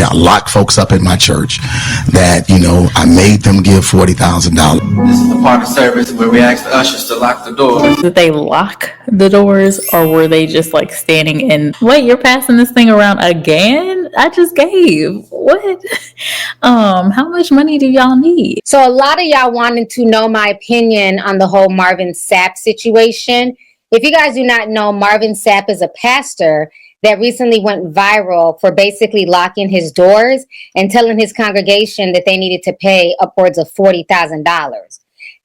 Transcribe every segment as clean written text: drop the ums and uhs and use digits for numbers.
I locked folks up in my church that, I made them give $40,000. This is the part of service where we ask the ushers to lock the doors. Did they lock the doors, or were they just like standing in, wait, you're passing this thing around again? I just gave. What? How much money do y'all need? So a lot of y'all wanted to know my opinion on the whole Marvin Sapp situation. If you guys do not know, Marvin Sapp is a pastor that recently went viral for basically locking his doors and telling his congregation that they needed to pay upwards of $40,000.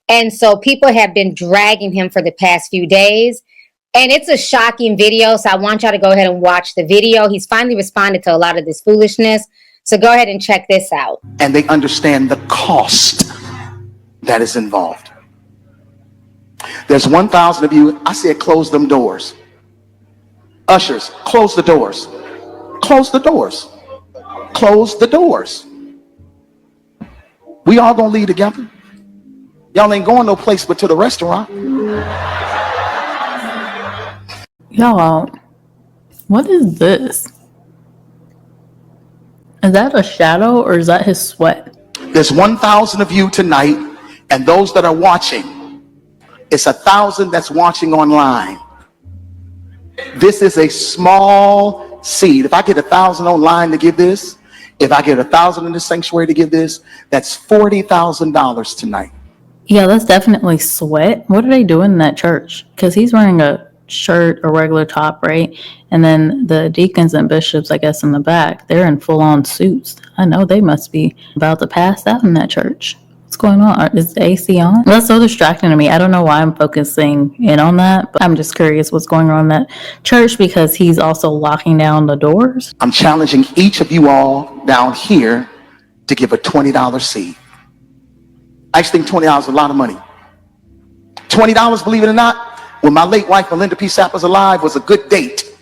And so people have been dragging him for the past few days. And it's a shocking video, so I want y'all to go ahead and watch the video. He's finally responded to a lot of this foolishness. So go ahead and check this out. And they understand the cost that is involved. There's 1,000 of you. I said close them doors. Ushers, close the doors. Close the doors. Close the doors. We all gonna leave together. Y'all ain't going no place but to the restaurant. Y'all, what is this? Is that a shadow or is that his sweat? There's 1,000 of you tonight, and those that are watching, it's 1,000 that's watching online. This is a small seed. If I get 1,000 online to give this, if I get 1,000 in the sanctuary to give this, that's $40,000 tonight. Yeah, that's definitely sweat. What are they doing in that church? Because he's wearing a shirt, a regular top, right? And then the deacons and bishops, I guess, in the back, they're in full-on suits. I know they must be about to pass out in that church. What's going on? Is the AC on? That's so distracting to me. I don't know why I'm focusing in on that, but I'm just curious what's going on in that church because he's also locking down the doors. I'm challenging each of you all down here to give a $20 seed. I just think $20 is a lot of money. $20, believe it or not, when my late wife, Melinda P. Sapp, was alive, was a good date.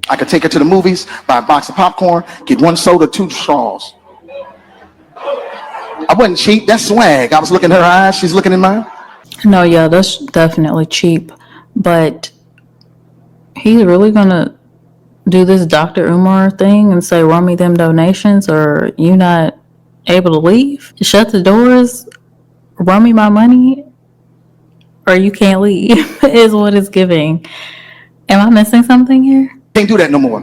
I could take her to the movies, buy a box of popcorn, get 1 soda, 2 straws. I wasn't cheap. That's swag. I was looking in her eyes. She's looking in mine. No, yeah, that's definitely cheap. But he's really going to do this Dr. Umar thing and say, run me them donations, or you not able to leave? Shut the doors, run me my money, or you can't leave is what it's giving. Am I missing something here? Can't do that no more.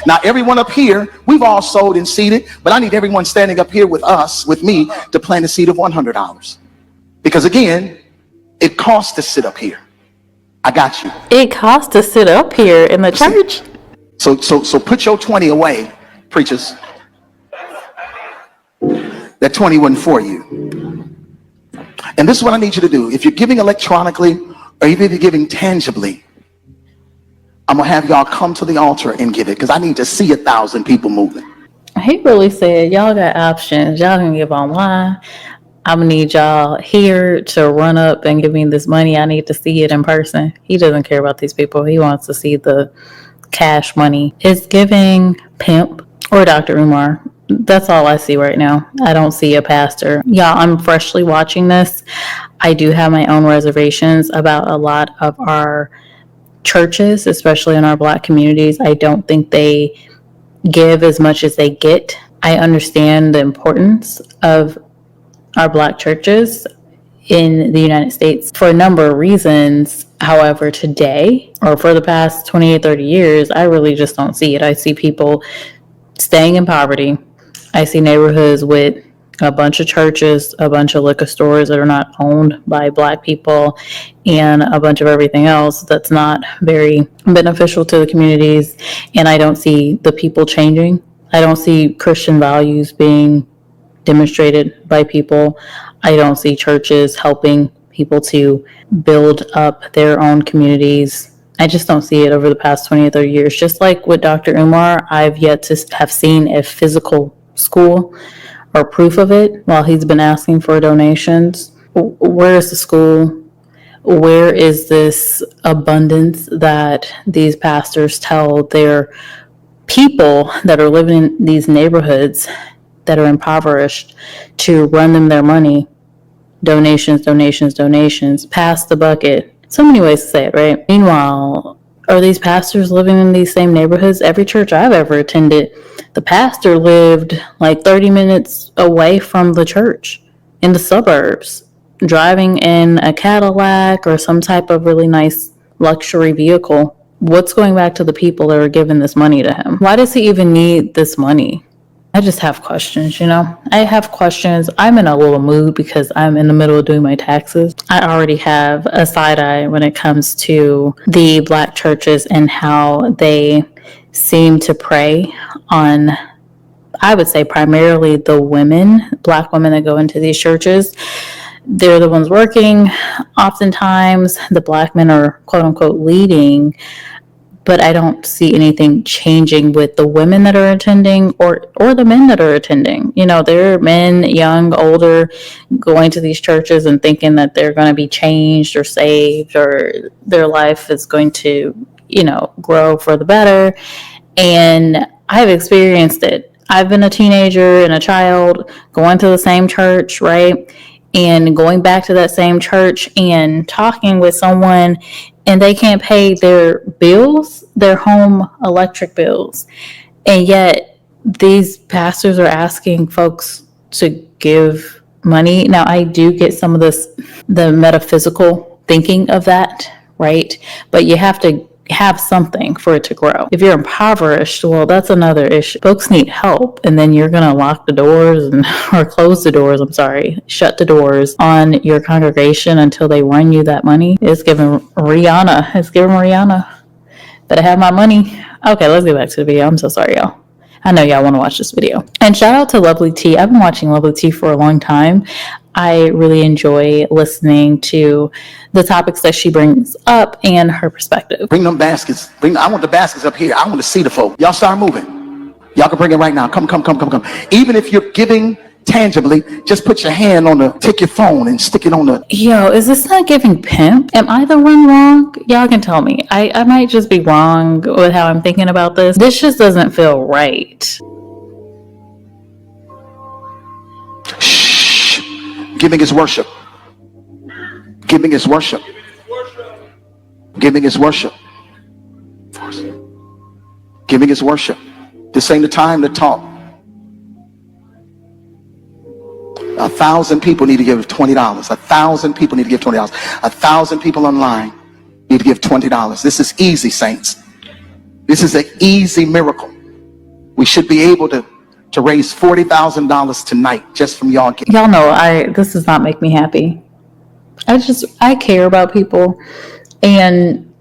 Now, everyone up here, we've all sold and seeded, but I need everyone standing up here with us, with me, to plant a seed of $100. Because again, it costs to sit up here. I got you. It costs to sit up here in the church. So put your 20 away, preachers. That 20 wasn't for you. And this is what I need you to do. If you're giving electronically, or even if you're giving tangibly, I'm going to have y'all come to the altar and give it, because I need to see 1,000 people moving. He really said, y'all got options. Y'all can give online. I'm going to need y'all here to run up and give me this money. I need to see it in person. He doesn't care about these people. He wants to see the cash money. It's giving Pimp or Dr. Umar. That's all I see right now. I don't see a pastor. Yeah, I'm freshly watching this. I do have my own reservations about a lot of our churches, especially in our Black communities. I don't think they give as much as they get. I understand the importance of our Black churches in the United States for a number of reasons. However, today, or for the past 28, 30 years, I really just don't see it. I see people staying in poverty. I see neighborhoods with a bunch of churches, a bunch of liquor stores that are not owned by Black people, and a bunch of everything else that's not very beneficial to the communities. And I don't see the people changing. I don't see Christian values being demonstrated by people. I don't see churches helping people to build up their own communities. I just don't see it over the past 20 or 30 years. Just like with Dr. Umar, I've yet to have seen a physical school or proof of it while he's been asking for donations. Where is the school? Where is this abundance that these pastors tell their people that are living in these neighborhoods that are impoverished to run them their money? Donations, donations, donations. Pass the bucket. So many ways to say it, right? Meanwhile, Are these pastors living in these same neighborhoods? Every church I've ever attended, the pastor lived like 30 minutes away from the church in the suburbs, driving in a Cadillac or some type of really nice luxury vehicle. What's going back to the people that are giving this money to him? Why does he even need this money? I just have questions, I have questions. I'm in a little mood because I'm in the middle of doing my taxes. I already have a side eye when it comes to the Black churches and how they seem to prey on, I would say, primarily the women, Black women that go into these churches. They're the ones working. Oftentimes, the Black men are quote unquote leading, but I don't see anything changing with the women that are attending or the men that are attending. There are men, young, older, going to these churches and thinking that they're going to be changed or saved or their life is going to, grow for the better. And I've experienced it. I've been a teenager and a child going to the same church, right? And going back to that same church and talking with someone and they can't pay their bills, their home electric bills. And yet these pastors are asking folks to give money. Now, I do get some of the metaphysical thinking of that, right? But you have to have something for it to grow. If you're impoverished, well, that's another issue. Folks need help, and then you're going to lock the doors or close the doors, shut the doors on your congregation until they run you that money. It's giving Rihanna. Better have my money. Okay, let's get back to the video. I'm so sorry, y'all. I know y'all want to watch this video. And shout out to LovelyTi. I've been watching LovelyTi for a long time. I really enjoy listening to the topics that she brings up and her perspective. Bring them baskets. I want the baskets up here. I want to see the folk. Y'all start moving. Y'all can bring it right now. Come. Even if you're giving tangibly, just put your hand take your phone and stick it on the... Yo, is this not giving Pimp? Am I the one wrong? Y'all can tell me. I might just be wrong with how I'm thinking about this. This just doesn't feel right. Shh. Giving is worship. Giving is worship. Giving is worship. Giving is worship. This ain't the time to talk. 1,000 people need to give $20. 1,000 people need to give $20. 1,000 people online need to give $20. This is easy, saints. This is an easy miracle. We should be able to raise $40,000 tonight just from y'all. Y'all know this does not make me happy. I care about people, and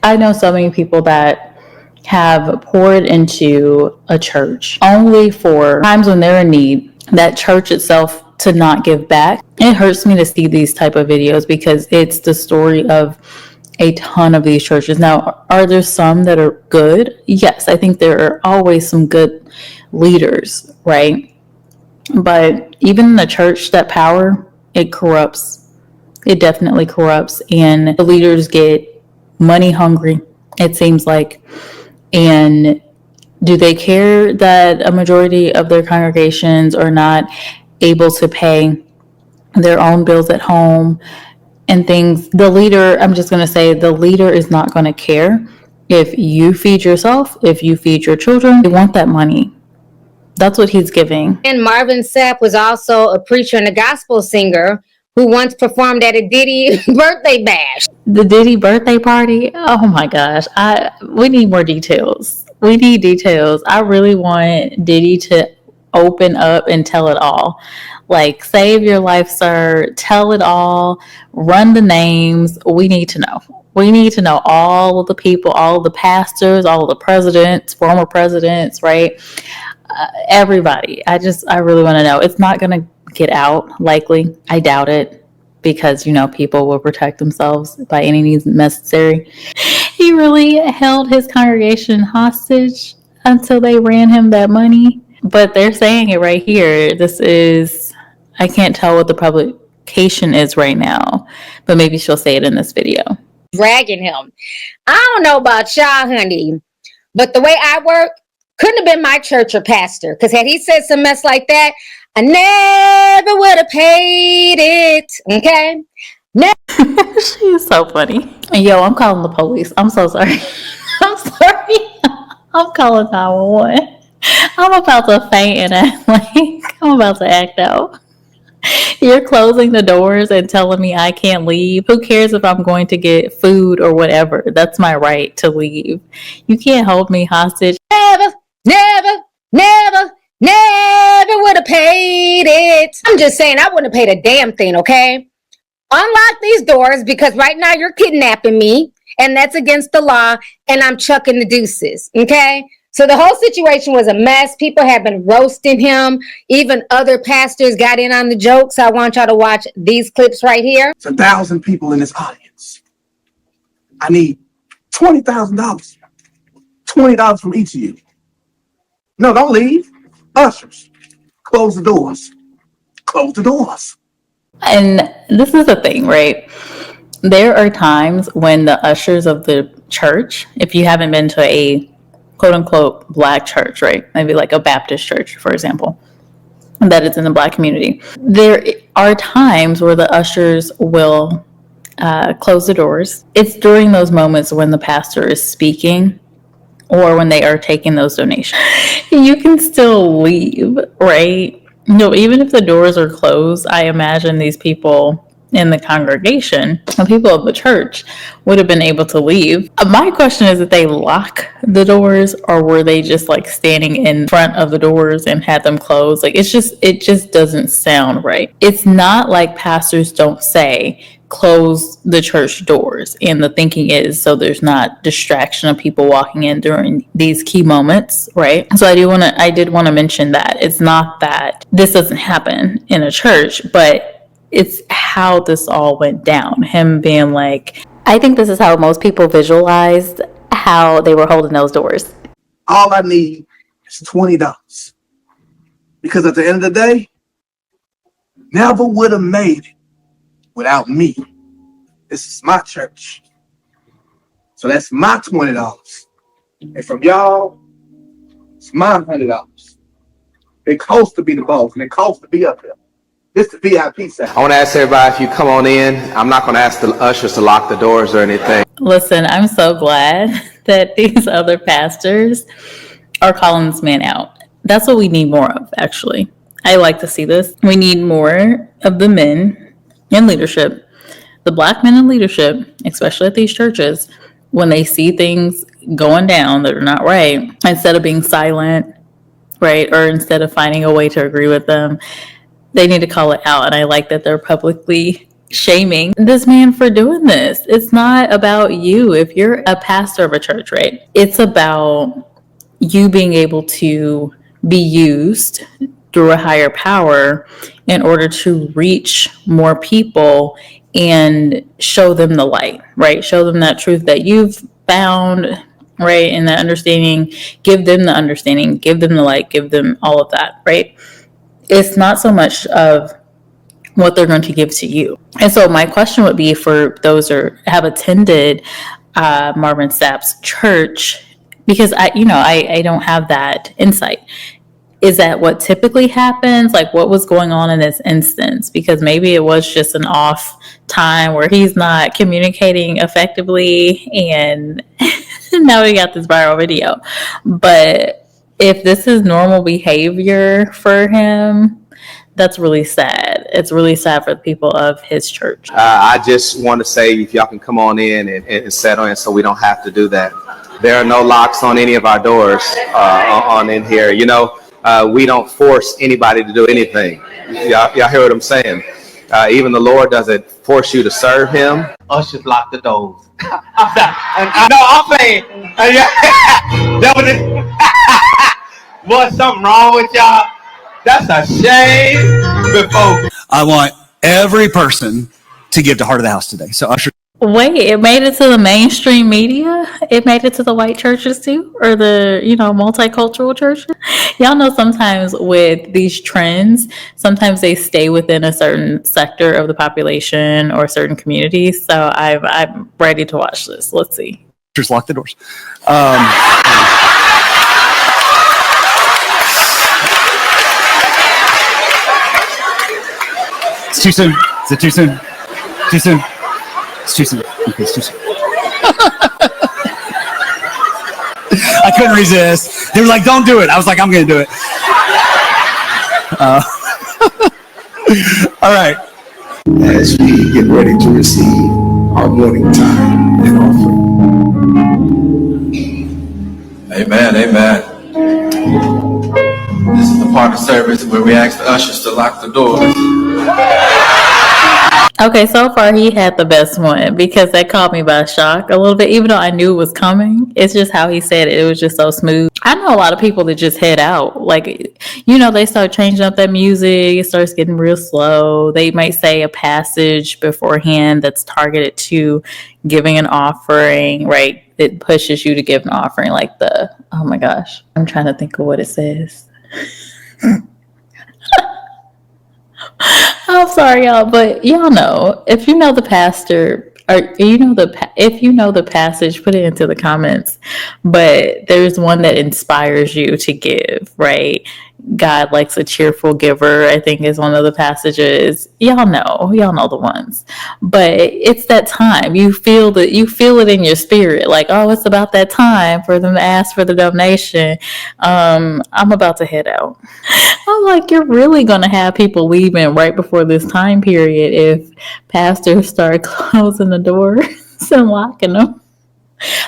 I know so many people that have poured into a church only for times when they're in need. That church itself to not give back. It hurts me to see these type of videos because it's the story of a ton of these churches. Now, are there some that are good? Yes, I think there are always some good leaders, right? But even in the church, that power, it corrupts. It definitely corrupts. And the leaders get money hungry, it seems like. And do they care that a majority of their congregations are not able to pay their own bills at home and things? The leader, I'm just going to say, the leader is not going to care if you feed yourself, if you feed your children. They want that money. That's what he's giving. And Marvin Sapp was also a preacher and a gospel singer who once performed at a Diddy birthday bash. The Diddy birthday party? Oh my gosh. We need more details. We need details. I really want Diddy to open up and tell it all. Like, save your life, sir. Tell it all. Run the names. We need to know. We need to know all of the people, all of the pastors, all of the presidents, former presidents, right? Everybody. I really want to know. It's not going to get out, likely. I doubt it, because, people will protect themselves by any means necessary. He really held his congregation hostage until they ran him that money. But they're saying it right here. I can't tell what the publication is right now, but maybe she'll say it in this video. Dragging him. I don't know about y'all, honey, but the way I work couldn't have been my church or pastor. Because had he said some mess like that, I never would have paid it. Okay? She is so funny. Yo, I'm calling the police. I'm so sorry. I'm sorry. I'm calling 911. I'm about to faint and act like I'm about to act out. You're closing the doors and telling me I can't leave. Who cares if I'm going to get food or whatever? That's my right to leave. You can't hold me hostage. Never, never, never, never would have paid it. I'm just saying I wouldn't have paid a damn thing, okay? Unlock these doors because right now you're kidnapping me and that's against the law and I'm chucking the deuces, okay? So the whole situation was a mess. People have been roasting him. Even other pastors got in on the jokes. I want y'all to watch these clips right here. It's 1,000 people in this audience. I need $20,000. $20 from each of you. No, don't leave. Ushers, close the doors. Close the doors. And this is the thing, right? There are times when the ushers of the church, if you haven't been to a quote unquote black church, right? Maybe like a Baptist church, for example, that is in the black community. There are times where the ushers will close the doors. It's during those moments when the pastor is speaking or when they are taking those donations. You can still leave, right? No, even if the doors are closed, I imagine these people in the congregation, the people of the church, would have been able to leave. My question is, did they lock the doors or were they just like standing in front of the doors and had them closed? Like it just doesn't sound right. It's not like pastors don't say close the church doors, and the thinking is so there's not distraction of people walking in during these key moments, right? So I did want to mention that it's not that this doesn't happen in a church, but it's how this all went down. Him being like, I think this is how most people visualized how they were holding those doors. All I need is $20. Because at the end of the day, never would have made it without me. This is my church. So that's my $20. And from y'all, it's my $100. It costs to be the boss and it costs to be up there. This is the VIP section. I want to ask everybody, if you come on in, I'm not going to ask the ushers to lock the doors or anything. Listen, I'm so glad that these other pastors are calling this man out. That's what we need more of, actually. I like to see this. We need more of the men in leadership, the black men in leadership, especially at these churches, when they see things going down that are not right, instead of being silent, right, or instead of finding a way to agree with them, they need to call it out. And I like that they're publicly shaming this man for doing this. It's not about you. If you're a pastor of a church, right, it's about you being able to be used through a higher power in order to reach more people and show them the light, right? Show them that truth that you've found, right? And that understanding, give them the understanding, give them the light, give them all of that, right? It's not so much of what they're going to give to you. And so my question would be for those who have attended Marvin Sapp's church, because I don't have that insight. Is that what typically happens? Like what was going on in this instance? Because maybe it was just an off time where he's not communicating effectively and now we got this viral video. But if this is normal behavior for him, that's really sad. It's really sad for the people of his church. I just want to say, if y'all can come on in and settle in so we don't have to do that. There are no locks on any of our doors on in here. We don't force anybody to do anything. Y'all hear what I'm saying? Even the Lord doesn't force you to serve him. Ushers lock the doors. I'm saying. That was it. Was something wrong with y'all? That's a shame. I want every person to give to Heart of the House today. So Usher. Wait, it made it to the mainstream media? It made it to the white churches too? Or the, multicultural churches? Y'all know sometimes with these trends, sometimes they stay within a certain sector of the population or certain communities. So I'm ready to watch this. Let's see. Just lock the doors. It's too soon. Is it too soon? Too soon. It's too soon. Okay, it's too soon. I couldn't resist. They were like, "Don't do it." I was like, "I'm going to do it." All right. As we get ready to receive our morning time and offering. Amen, amen. This is the part of service where we ask the ushers to lock the doors. Okay, so far he had the best one because that caught me by shock a little bit, even though I knew it was coming. It's just how he said it. It was just so smooth. I know a lot of people that just head out. Like, you know, they start changing up that music. It starts getting real slow. They might say a passage beforehand that's targeted to giving an offering, right? It pushes you to give an offering like oh my gosh, I'm trying to think of what it says. I'm sorry, y'all, but y'all know, if you know the pastor, or if you know the passage, put it into the comments. But there's one that inspires you to give, right? God likes a cheerful giver, I think is one of the passages. Y'all know the ones. But it's that time. You feel it in your spirit, like, oh, it's about that time for them to ask for the donation. I'm about to head out. I'm like, you're really gonna have people leaving right before this time period if pastors start closing the doors and locking them.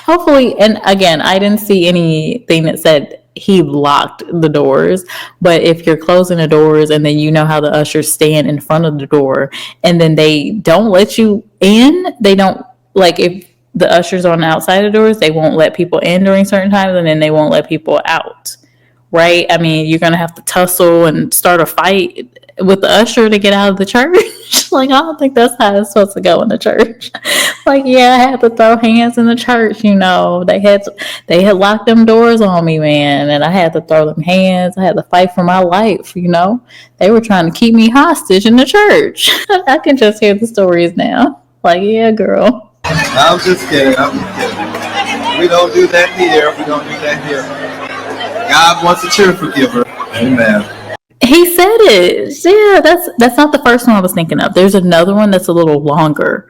Hopefully, and again, I didn't see anything that said he locked the doors, but if you're closing the doors and then you know how the ushers stand in front of the door and then they don't let you in, they don't, like, if the ushers are on the outside of the doors, they won't let people in during certain times and then they won't let people out, right? I mean, you're gonna have to tussle and start a fight with the usher to get out of the church. Like, I don't think that's how it's supposed to go in the church. Like, yeah, I had to throw hands in the church, you know. They had locked them doors on me, man, and I had to throw them hands. I had to fight for my life, you know. They were trying to keep me hostage in the church. I can just hear the stories now. Like, yeah, girl. I'm just kidding. We don't do that here. God wants a cheerful giver. Amen. He said it. Yeah, that's not the first one I was thinking of. There's another one that's a little longer.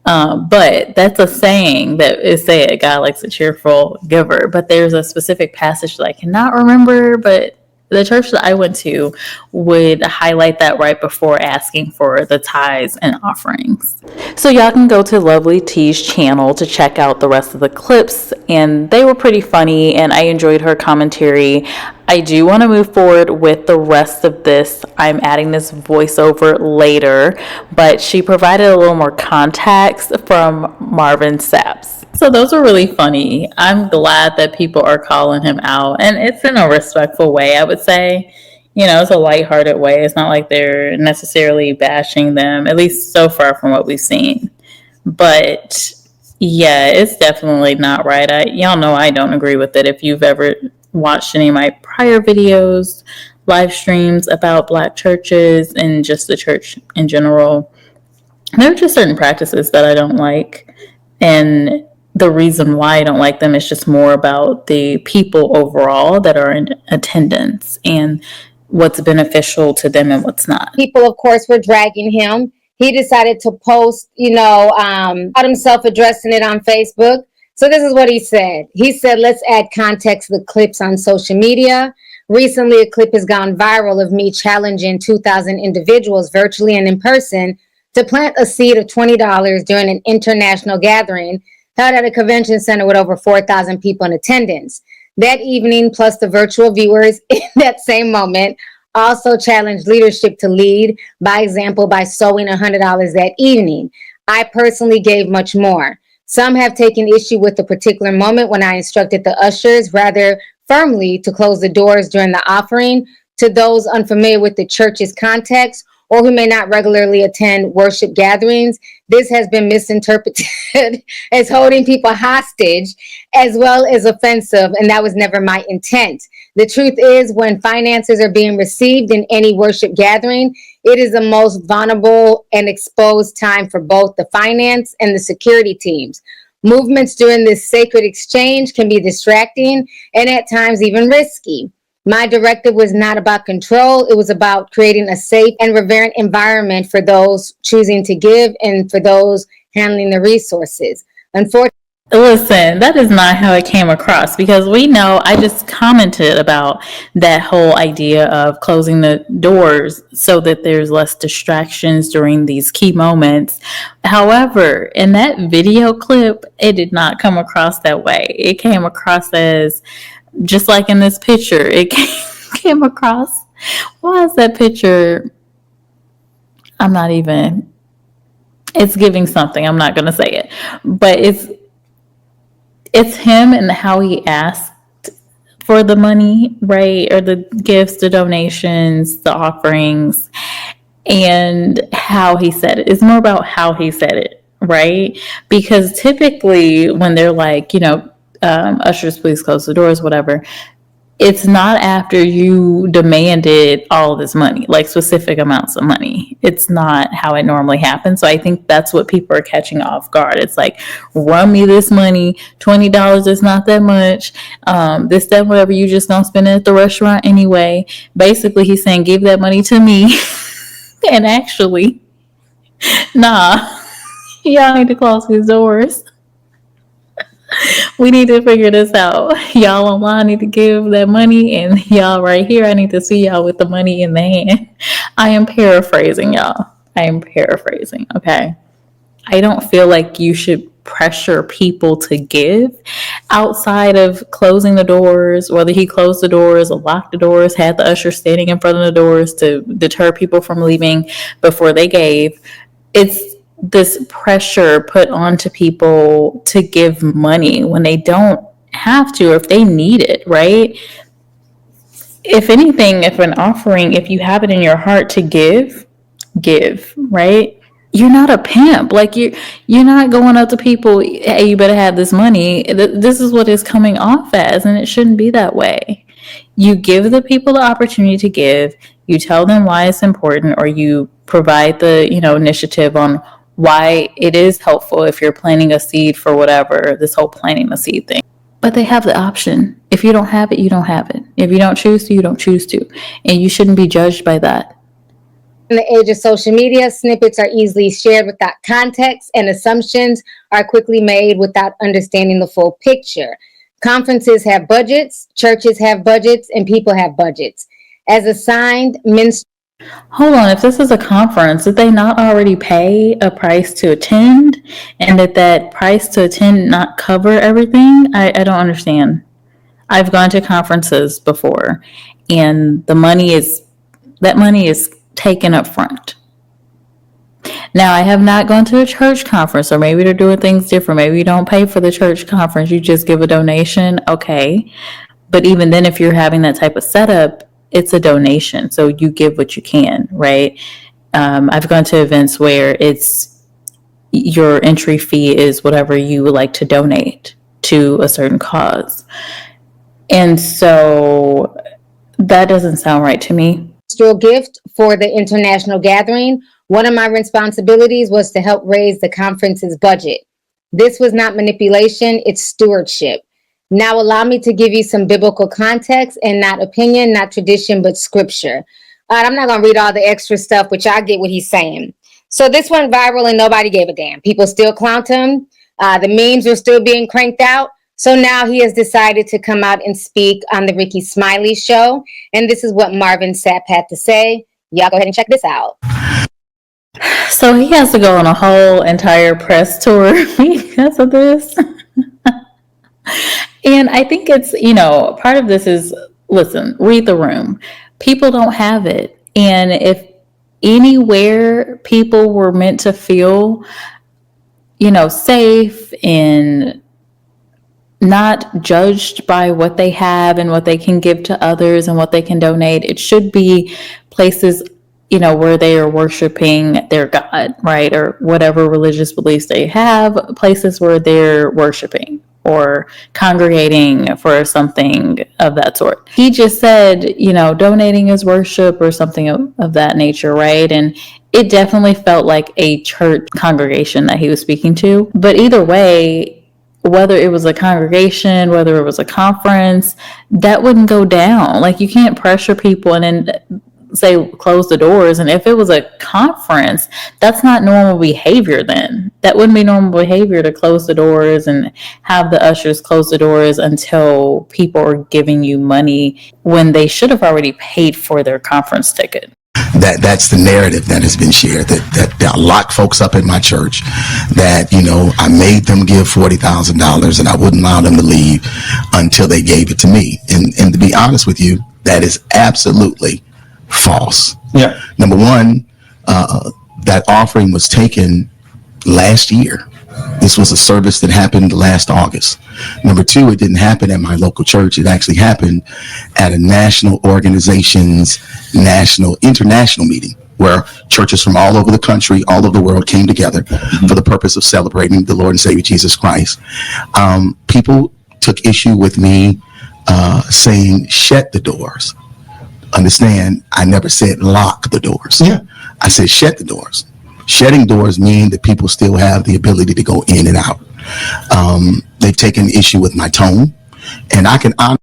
But that's a saying that is said, God likes a cheerful giver. But there's a specific passage that I cannot remember, but the church that I went to would highlight that right before asking for the tithes and offerings. So y'all can go to LovelyTi's channel to check out the rest of the clips, and they were pretty funny, and I enjoyed her commentary. I do want to move forward with the rest of this. I'm adding this voiceover later, but she provided a little more context from Marvin Sapp. So those are really funny. I'm glad that people are calling him out, and it's in a respectful way, I would say. You know, it's a lighthearted way. It's not like they're necessarily bashing them, at least so far from what we've seen. But yeah, it's definitely not right. Y'all know I don't agree with it. If you've ever watched any of my prior videos, live streams about Black churches and just the church in general, there are just certain practices that I don't like. And the reason why I don't like them is just more about the people overall that are in attendance and what's beneficial to them and what's not. People, of course, were dragging him. He decided to post, about himself addressing it on Facebook. So this is what he said. He said, let's add context to the clips on social media. Recently, a clip has gone viral of me challenging 2,000 individuals virtually and in person to plant a seed of $20 during an international gathering held at a convention center with over 4,000 people in attendance. That evening, plus the virtual viewers in that same moment, also challenged leadership to lead by example by sowing $100 that evening. I personally gave much more. Some have taken issue with the particular moment when I instructed the ushers rather firmly to close the doors during the offering. To those unfamiliar with the church's context or who may not regularly attend worship gatherings, this has been misinterpreted as holding people hostage as well as offensive, and that was never my intent. The truth is, when finances are being received in any worship gathering, it is the most vulnerable and exposed time for both the finance and the security teams. Movements during this sacred exchange can be distracting and at times even risky. My directive was not about control. It was about creating a safe and reverent environment for those choosing to give and for those handling the resources. Unfortunately, Listen, that is not how it came across, because we know, I just commented about that whole idea of closing the doors so that there's less distractions during these key moments. However, in that video clip, it did not come across that way. It came across as, just like in this picture, it came across. Why is that picture? I'm not even, it's giving something. I'm not going to say it, but it's him and how he asked for the money, right? Or the gifts, the donations, the offerings, and how he said it. It's more about how he said it, right? Because typically when they're like, ushers, please close the doors, whatever, it's not after you demanded all of this money, like specific amounts of money. It's not how it normally happens. So I think that's what people are catching off guard. It's like, run me this money, $20 is not that much. This, that, whatever, you just don't spend it at the restaurant anyway. Basically, he's saying, give that money to me. And actually, nah, y'all need to close these doors. We need to figure this out. Y'all online need to give that money, and y'all right here, I need to see y'all with the money in the hand. I am paraphrasing, y'all. I am paraphrasing, okay? I don't feel like you should pressure people to give outside of closing the doors, whether he closed the doors or locked the doors, had the usher standing in front of the doors to deter people from leaving before they gave. It's this pressure put onto people to give money when they don't have to, or if they need it, right? If anything, if an offering, if you have it in your heart to give, right? You're not a pimp. Like you're not going up to people, hey, you better have this money. This is what it's coming off as, and it shouldn't be that way. You give the people the opportunity to give, you tell them why it's important, or you provide the, initiative on why it is helpful if you're planting a seed for whatever, this whole planting a seed thing. But they have the option. If you don't have it, you don't have it. If you don't choose to, you don't choose to. And you shouldn't be judged by that. In the age of social media, snippets are easily shared without context, and assumptions are quickly made without understanding the full picture. Conferences have budgets, churches have budgets, and people have budgets. As assigned ministry. Hold on, if this is a conference, did they not already pay a price to attend? And did that price to attend not cover everything? I don't understand. I've gone to conferences before, and that money is taken up front. Now, I have not gone to a church conference, or maybe they're doing things different. Maybe you don't pay for the church conference, you just give a donation. Okay. But even then, if you're having that type of setup, it's a donation. So you give what you can, right? I've gone to events where it's your entry fee is whatever you would like to donate to a certain cause. And so that doesn't sound right to me. Gift for the international gathering. One of my responsibilities was to help raise the conference's budget. This was not manipulation, it's stewardship. Now allow me to give you some biblical context, and not opinion, not tradition, but scripture. I'm not going to read all the extra stuff, but y'all get what he's saying. So this went viral and nobody gave a damn. People still clowned him. The memes were still being cranked out. So now he has decided to come out and speak on the Rickey Smiley show. And this is what Marvin Sapp had to say. Y'all go ahead and check this out. So he has to go on a whole entire press tour because of this. And I think it's, part of this is, listen, read the room. People don't have it. And if anywhere people were meant to feel, safe and not judged by what they have and what they can give to others and what they can donate, it should be places, where they are worshiping their God, right? Or whatever religious beliefs they have, places where they're worshiping or congregating for something of that sort. He just said, donating is worship or something of that nature, right? And it definitely felt like a church congregation that he was speaking to. But either way, whether it was a congregation, whether it was a conference, that wouldn't go down. Like, you can't pressure people and then say close the doors. And if it was a conference, that's not normal behavior. Then that wouldn't be normal behavior to close the doors and have the ushers close the doors until people are giving you money when they should have already paid for their conference ticket. That's the narrative that has been shared, that I locked folks up in my church, that, you know, I made them give $40,000 and I wouldn't allow them to leave until they gave it to me. And to be honest with you, that is absolutely false. Yeah. Number one, that offering was taken last year. This was a service that happened last August. Number two, it didn't happen at my local church. It actually happened at a national organization's international meeting where churches from all over the country, all over the world came together for the purpose of celebrating the Lord and Savior Jesus Christ. People took issue with me saying, shut the doors. Understand, I never said lock the doors. Yeah. I said shut the doors. Shutting doors mean that people still have the ability to go in and out. They've taken issue with my tone, and I can honestly.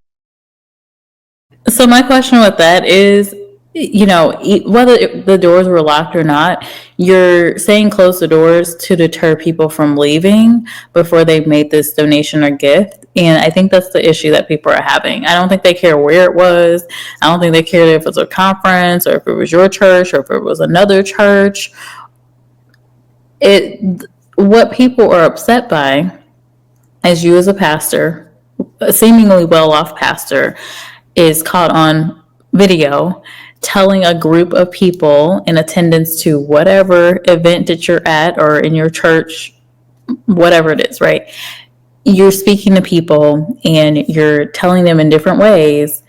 So my question with that is, you know, whether the doors were locked or not, you're saying close the doors to deter people from leaving before they've made this donation or gift. And I think that's the issue that people are having. I don't think they care where it was. I don't think they cared if it was a conference or if it was your church or if it was another church. What people are upset by is you as a pastor, a seemingly well-off pastor, is caught on video telling a group of people in attendance to whatever event that you're at or in your church, whatever it is, right? You're speaking to people and you're telling them in different ways,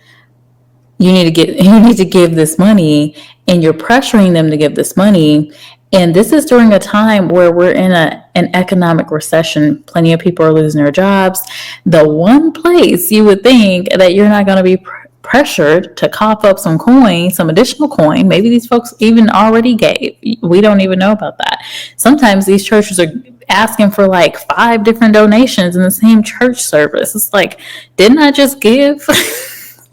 you need to give this money, and you're pressuring them to give this money. And this is during a time where we're in an economic recession. Plenty of people are losing their jobs. The one place you would think that you're not going to be pressured to cough up some coin, some additional coin, maybe these folks even already gave. We don't even know about that. Sometimes these churches are asking for like 5 different donations in the same church service. It's like, didn't I just give?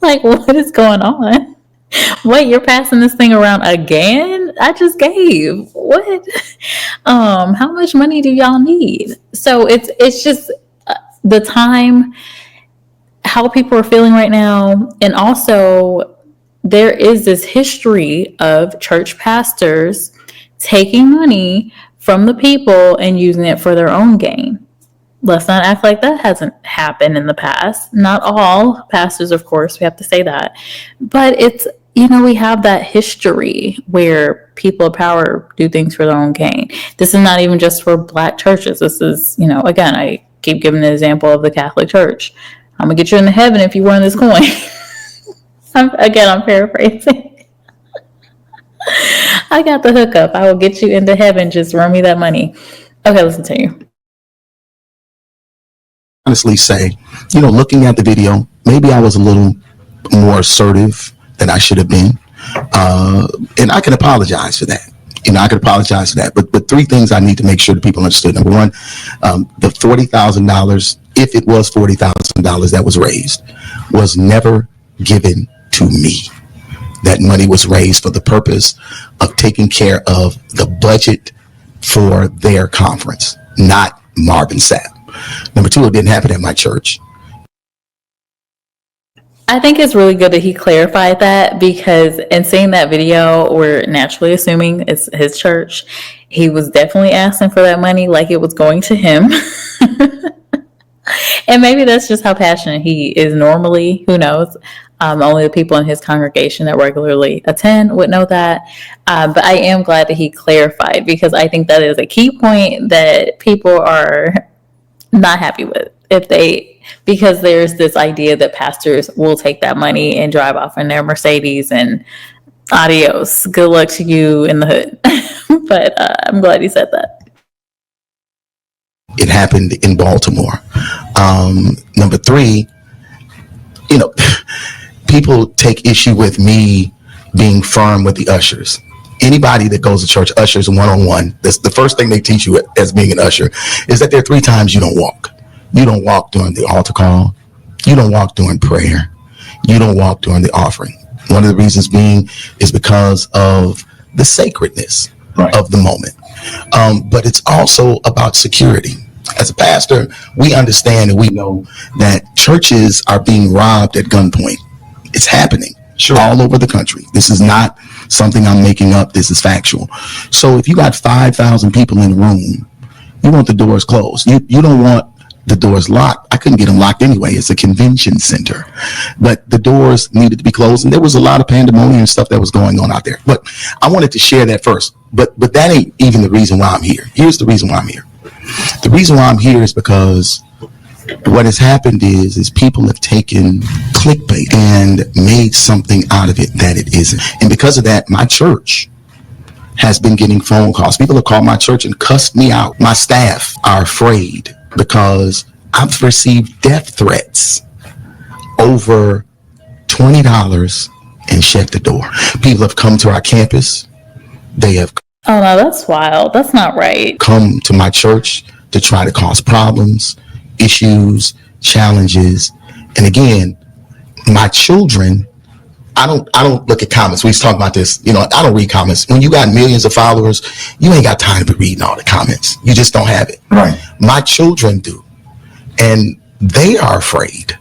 Like, what is going on? Wait, you're passing this thing around again? I just gave. What? How much money do y'all need? So it's just the time, how people are feeling right now. And also there is this history of church pastors taking money from the people and using it for their own gain. Let's not act like that hasn't happened in the past. Not all pastors, of course, we have to say that. But it's, you know, we have that history where people of power do things for their own gain. This is not even just for Black churches. This is, you know, again, I keep giving the example of the Catholic Church. I'm going to get you into heaven if you run this coin. I'm paraphrasing. I got the hookup. I will get you into heaven. Just run me that money. Okay, let's continue. Honestly say, you know, looking at the video, maybe I was a little more assertive than I should have been. And I can apologize for that. You know, I could apologize for that. But 3 things I need to make sure that people understood. Number one, the $40,000, if it was $40,000 that was raised, was never given to me. That money was raised for the purpose of taking care of the budget for their conference, not Marvin Sapp. Number 2, it didn't happen at my church. I think it's really good that he clarified that, because in seeing that video, we're naturally assuming it's his church. He was definitely asking for that money like it was going to him. And maybe that's just how passionate he is normally. Who knows? Only the people in his congregation that regularly attend would know that. But I am glad that he clarified, because I think that is a key point that people are not happy with. Because there's this idea that pastors will take that money and drive off in their Mercedes and adios. Good luck to you in the hood. But I'm glad he said that. It happened in Baltimore. Number 3, you know, people take issue with me being firm with the ushers. Anybody that goes to church, ushers one-on-one, that's the first thing they teach you as being an usher, is that there are 3 times you don't walk. You don't walk during the altar call. You don't walk during prayer. You don't walk during the offering. One of the reasons being is because of the sacredness of the moment. But it's also about security. As a pastor, we understand and we know that churches are being robbed at gunpoint. It's happening all over the country. This is not something I'm making up. This is factual. So if you got 5,000 people in the room, you want the doors closed. You don't want the doors locked. I couldn't get them locked anyway. It's a convention center, but the doors needed to be closed, and there was a lot of pandemonium and stuff that was going on out there. But I wanted to share that first. But that ain't even the reason why I'm here. Here's the reason why I'm here. The reason why I'm here is because what has happened is people have taken clickbait and made something out of it that it isn't. And because of that, my church has been getting phone calls. People have called my church and cussed me out. My staff are afraid because I've received death threats over $20 and shut the door. People have come to our campus. They have Oh no, that's wild. That's not right. come to my church to try to cause problems, issues, challenges. And again, my children, I don't look at comments. We was talking about this. I don't read comments. When you got millions of followers, you ain't got time to be reading all the comments. You just don't have it. Right. My children do. And they are afraid.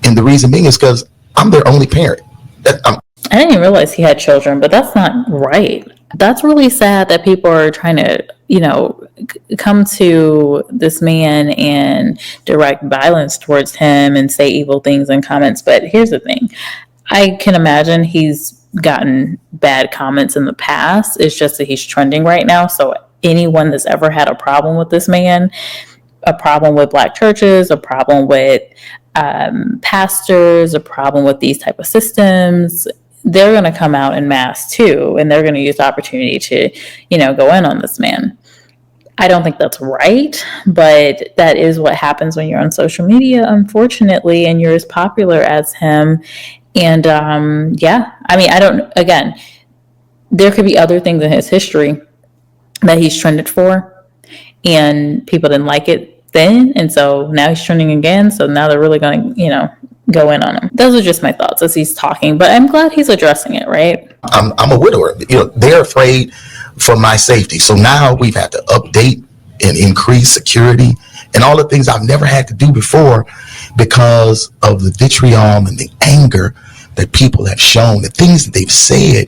And the reason being is because I'm their only parent. I didn't even realize he had children, but that's not right. That's really sad that people are trying to, come to this man and direct violence towards him and say evil things in comments. But here's the thing. I can imagine he's gotten bad comments in the past. It's just that he's trending right now. So anyone that's ever had a problem with this man, a problem with Black churches, a problem with pastors, a problem with these type of systems, they're going to come out in mass too, and they're going to use the opportunity to, go in on this man. I don't think that's right, but that is what happens when you're on social media, unfortunately, and you're as popular as him. And again, there could be other things in his history that he's trended for, and people didn't like it then, and so now he's trending again, so now they're really going to, go in on him. Those are just my thoughts as he's talking, but I'm glad he's addressing it, right? I'm a widower. They're afraid for my safety. So now we've had to update and increase security and all the things I've never had to do before because of the vitriol and the anger that people have shown, the things that they've said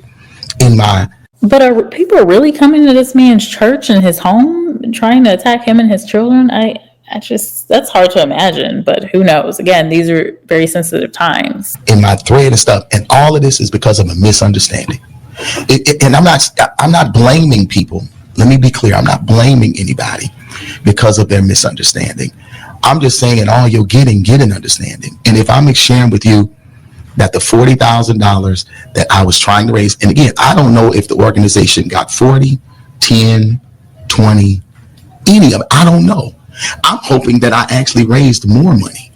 in my... But are people really coming to this man's church and his home and trying to attack him and his children? That's hard to imagine, but who knows? Again, these are very sensitive times. In my thread and stuff, and all of this is because of a misunderstanding. And I'm not blaming people. Let me be clear. I'm not blaming anybody because of their misunderstanding. I'm just saying in all you're get an understanding. And if I'm sharing with you that the $40,000 that I was trying to raise, and again, I don't know if the organization got 40, 10, 20, any of it. I don't know. I'm hoping that I actually raised more money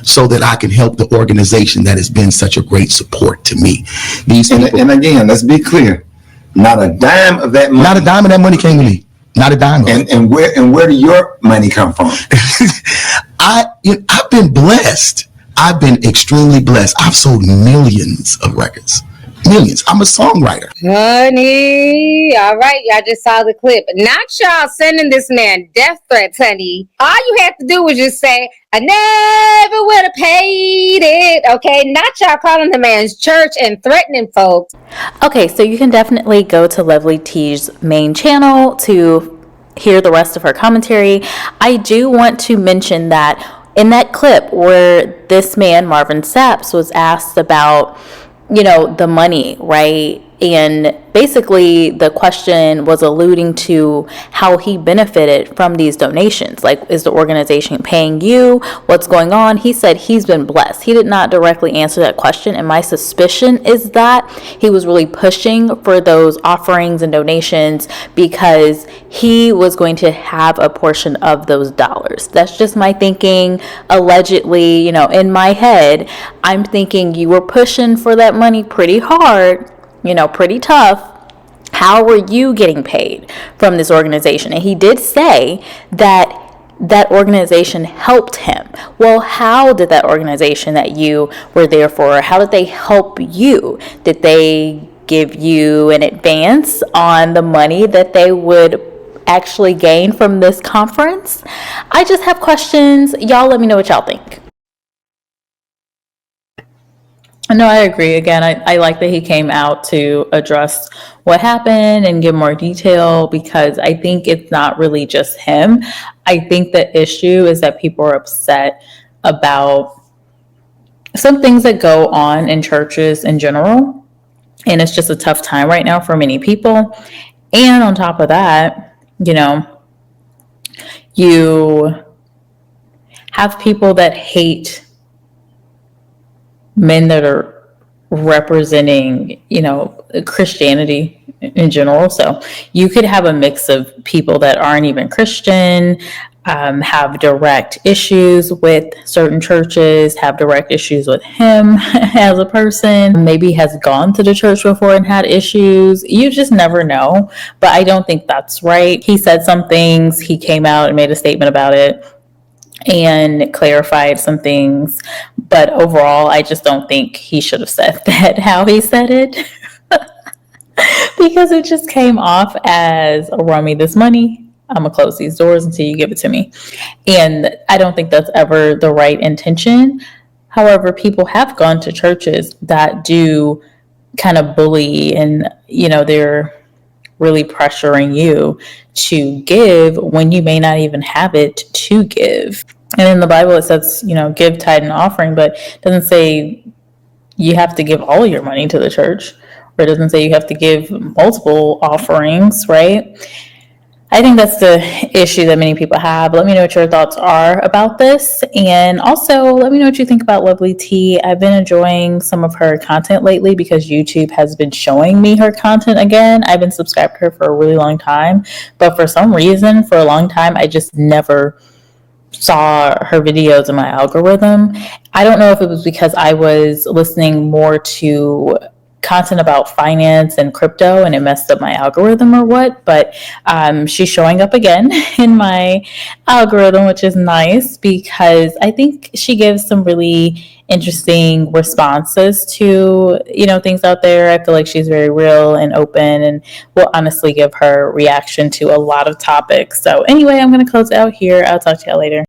so that I can help the organization that has been such a great support to me. And again, let's be clear. Not a dime of that money. Not a dime of that money came to me. Not a dime of it. And where did your money come from? I've been blessed. I've been extremely blessed. I've sold millions of records. Millions. I'm a songwriter. Honey, all right, y'all just saw the clip. Not y'all sending this man death threats, honey. All you have to do was just say, I never would have paid it, okay? Not y'all calling the man's church and threatening folks. Okay, so you can definitely go to LovelyTi's main channel to hear the rest of her commentary. I do want to mention that in that clip where this man, Marvin Sapp, was asked about the money, right? And basically the question was alluding to how he benefited from these donations. Like, is the organization paying you? What's going on? He said he's been blessed. He did not directly answer that question. And my suspicion is that he was really pushing for those offerings and donations because he was going to have a portion of those dollars. That's just my thinking. Allegedly, in my head, I'm thinking you were pushing for that money pretty hard, pretty tough. How were you getting paid from this organization? And he did say that that organization helped him. Well, how did that organization that you were there for, how did they help you? Did they give you an advance on the money that they would actually gain from this conference? I just have questions. Y'all let me know what y'all think. No, I agree. Again, I like that he came out to address what happened and give more detail, because I think it's not really just him. I think the issue is that people are upset about some things that go on in churches in general. And it's just a tough time right now for many people. And on top of that, you have people that hate men that are representing, Christianity in general. So you could have a mix of people that aren't even Christian, have direct issues with certain churches, have direct issues with him as a person, maybe has gone to the church before and had issues. You just never know. But I don't think that's right. He said some things, he came out and made a statement about it and clarified some things, but overall I just don't think he should have said that how he said it because it just came off as, run me this money, I'm gonna close these doors until you give it to me. And I don't think that's ever the right intention. However, people have gone to churches that do kind of bully, and they're really pressuring you to give when you may not even have it to give. And in the Bible it says, give tithe and offering, but it doesn't say you have to give all your money to the church, or it doesn't say you have to give multiple offerings, right? I think that's the issue that many people have. Let me know what your thoughts are about this. And also let me know what you think about LovelyTi. I've been enjoying some of her content lately because YouTube has been showing me her content again. I've been subscribed to her for a really long time, but for some reason, for a long time, I just never saw her videos in my algorithm. I don't know if it was because I was listening more to content about finance and crypto and it messed up my algorithm or what, but she's showing up again in my algorithm, which is nice because I think she gives some really interesting responses to things out there. I feel like she's very real and open and will honestly give her reaction to a lot of topics. So anyway, I'm going to close out here. I'll talk to y'all later.